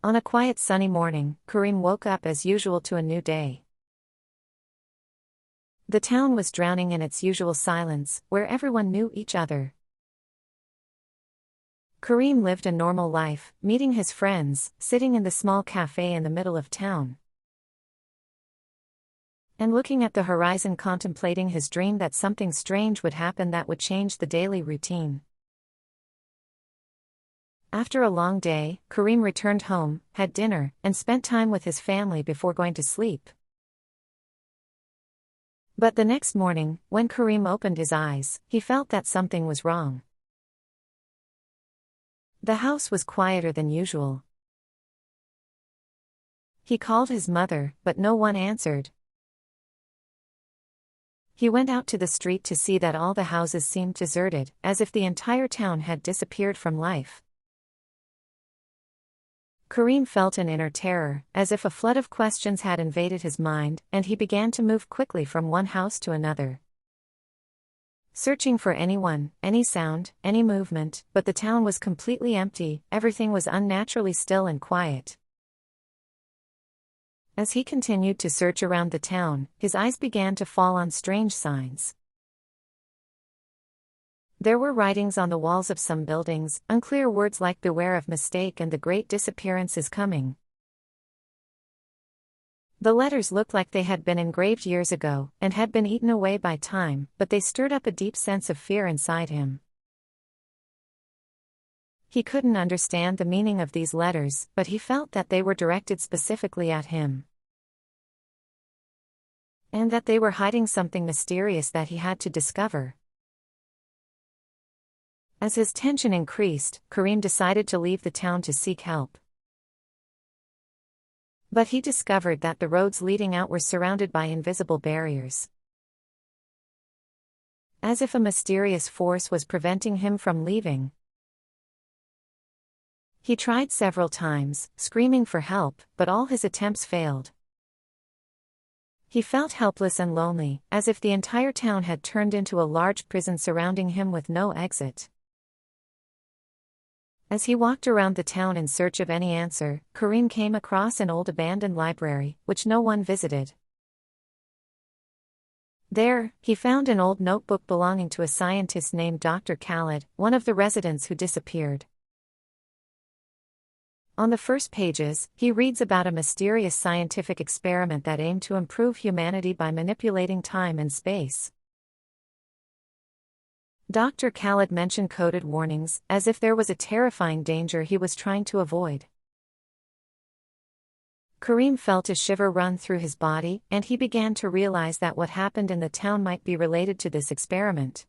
On a quiet sunny morning, Kareem woke up as usual to a new day. The town was drowning in its usual silence, where everyone knew each other. Kareem lived a normal life, meeting his friends, sitting in the small cafe in the middle of town, and looking at the horizon, contemplating his dream that something strange would happen that would change the daily routine. After a long day, Kareem returned home, had dinner, and spent time with his family before going to sleep. But the next morning, when Kareem opened his eyes, he felt that something was wrong. The house was quieter than usual. He called his mother, but no one answered. He went out to the street to see that all the houses seemed deserted, as if the entire town had disappeared from life. Kareem felt an inner terror, as if a flood of questions had invaded his mind, and he began to move quickly from one house to another, searching for anyone, any sound, any movement, but the town was completely empty, everything was unnaturally still and quiet. As he continued to search around the town, his eyes began to fall on strange signs. There were writings on the walls of some buildings, unclear words like "Beware of mistake" and "The great disappearance is coming." The letters looked like they had been engraved years ago, and had been eaten away by time, but they stirred up a deep sense of fear inside him. He couldn't understand the meaning of these letters, but he felt that they were directed specifically at him, and that they were hiding something mysterious that he had to discover. As his tension increased, Kareem decided to leave the town to seek help. But he discovered that the roads leading out were surrounded by invisible barriers, as if a mysterious force was preventing him from leaving. He tried several times, screaming for help, but all his attempts failed. He felt helpless and lonely, as if the entire town had turned into a large prison surrounding him with no exit. As he walked around the town in search of any answer, Kareem came across an old abandoned library, which no one visited. There, he found an old notebook belonging to a scientist named Dr. Khaled, one of the residents who disappeared. On the first pages, he reads about a mysterious scientific experiment that aimed to improve humanity by manipulating time and space. Dr. Khaled mentioned coded warnings, as if there was a terrifying danger he was trying to avoid. Kareem felt a shiver run through his body, and he began to realize that what happened in the town might be related to this experiment,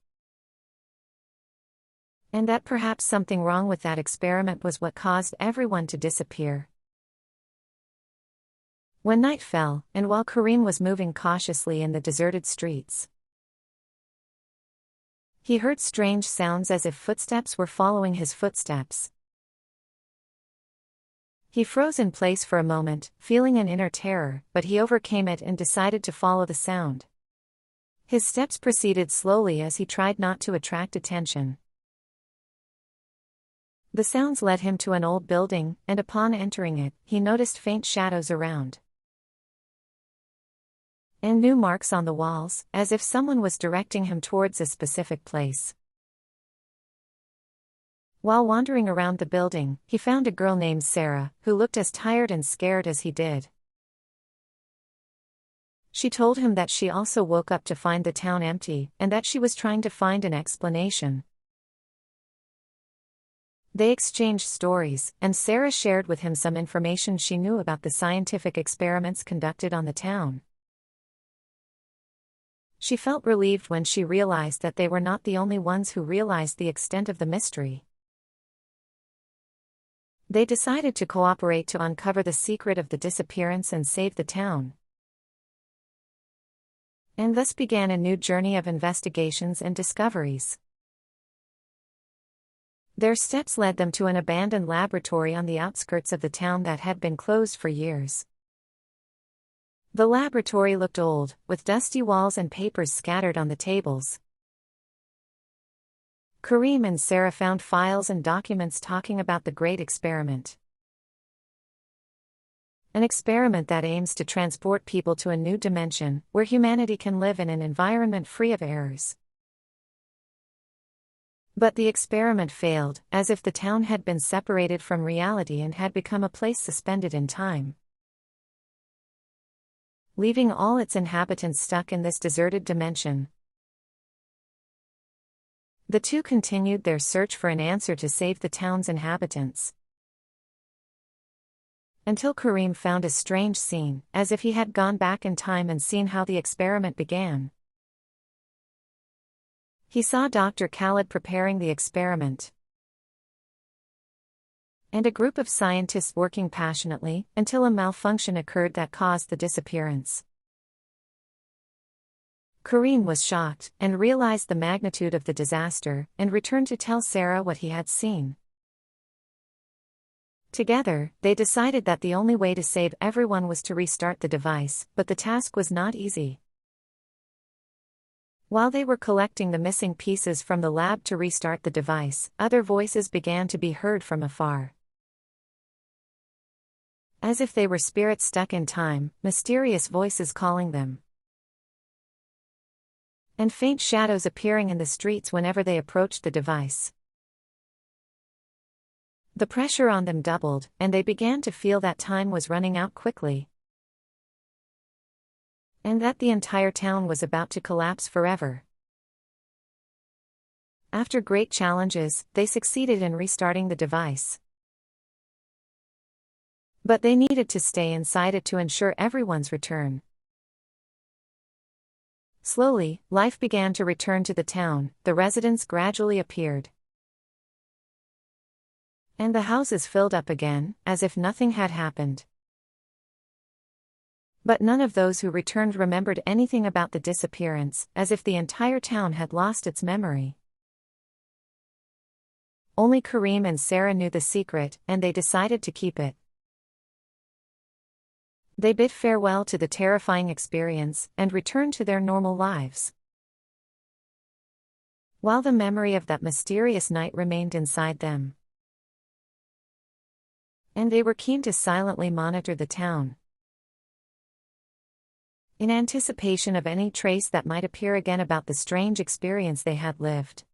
and that perhaps something wrong with that experiment was what caused everyone to disappear. When night fell, and while Kareem was moving cautiously in the deserted streets, he heard strange sounds as if footsteps were following his footsteps. He froze in place for a moment, feeling an inner terror, but he overcame it and decided to follow the sound. His steps proceeded slowly as he tried not to attract attention. The sounds led him to an old building, and upon entering it, he noticed faint shadows around, and new marks on the walls, as if someone was directing him towards a specific place. While wandering around the building, he found a girl named Sarah, who looked as tired and scared as he did. She told him that she also woke up to find the town empty, and that she was trying to find an explanation. They exchanged stories, and Sarah shared with him some information she knew about the scientific experiments conducted on the town. She felt relieved when she realized that they were not the only ones who realized the extent of the mystery. They decided to cooperate to uncover the secret of the disappearance and save the town. And thus began a new journey of investigations and discoveries. Their steps led them to an abandoned laboratory on the outskirts of the town that had been closed for years. The laboratory looked old, with dusty walls and papers scattered on the tables. Kareem and Sarah found files and documents talking about the great experiment. An experiment that aims to transport people to a new dimension, where humanity can live in an environment free of errors. But the experiment failed, as if the town had been separated from reality and had become a place suspended in time, leaving all its inhabitants stuck in this deserted dimension. The two continued their search for an answer to save the town's inhabitants, until Kareem found a strange scene, as if he had gone back in time and seen how the experiment began. He saw Dr. Khaled preparing the experiment, and a group of scientists working passionately, until a malfunction occurred that caused the disappearance. Kareem was shocked, and realized the magnitude of the disaster, and returned to tell Sarah what he had seen. Together, they decided that the only way to save everyone was to restart the device, but the task was not easy. While they were collecting the missing pieces from the lab to restart the device, other voices began to be heard from afar. As if they were spirits stuck in time, mysterious voices calling them, and faint shadows appearing in the streets whenever they approached the device. The pressure on them doubled, and they began to feel that time was running out quickly, and that the entire town was about to collapse forever. After great challenges, they succeeded in restarting the device. But they needed to stay inside it to ensure everyone's return. Slowly, life began to return to the town, the residents gradually appeared, and the houses filled up again, as if nothing had happened. But none of those who returned remembered anything about the disappearance, as if the entire town had lost its memory. Only Kareem and Sarah knew the secret, and they decided to keep it. They bid farewell to the terrifying experience, and returned to their normal lives, while the memory of that mysterious night remained inside them. And they were keen to silently monitor the town, in anticipation of any trace that might appear again about the strange experience they had lived.